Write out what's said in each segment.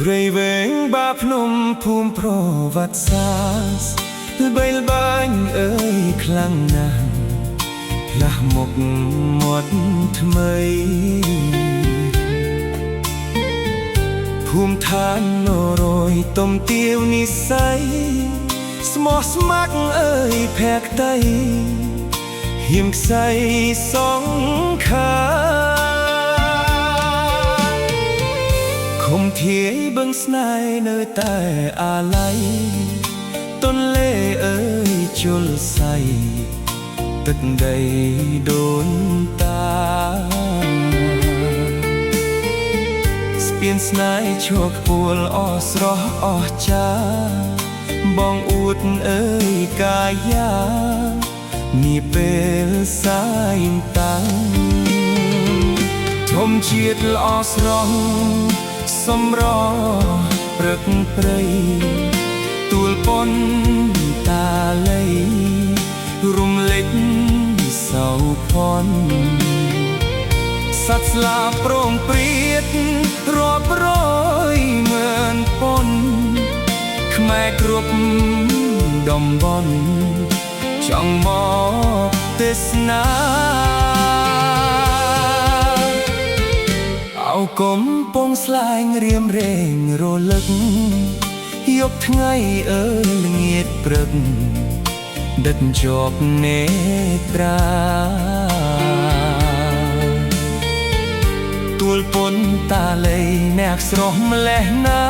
ព្រៃវែងបាភ្នំភូមិប្រវត្តិសាស្ត្រល្បីល្បាញអើយខ្លាំងណាស់ផ្លាស់មុខមាត់ថ្មីភូមិឋាននរយទុំទាវនិស័យស្មោះស្ម័គ្រអើយភក្តីហ៊ាមខ្សែសងខាឃុំធាយបឹងស្នេហ៍នៅតែអាល័យទន្លេអើយជលស័យទឹកដីដូនតាស្ពានស្នេហ៍ឈរខ្ពួលអស់ស្រស់អស់ចាបងអួតអើយកាយានាពេលសាយតាំងធម្មជាតិល្អស្រស់សម្រព្រឹកព្រៃទួលប៉ុនតាលីរំលេចសៅផនសត្វស្លាបប្រងព្រាតរាប់រយម៉ឺនប៉ុនខ្មែរគ្រប់តំបន់ចង់មកទេសនាអោកំពងស្លែងរៀមរែងរលឹកយកថ្ងៃអើយល្ងាចព្រឹកដិតជាប់នេត្រាទួលពុនតាលីអ្នកស្រស់ម្លេះណា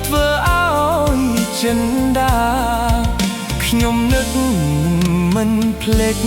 ធ្វើឲ្យចិនដាខ្ញុំនឹកមិនភ្លេច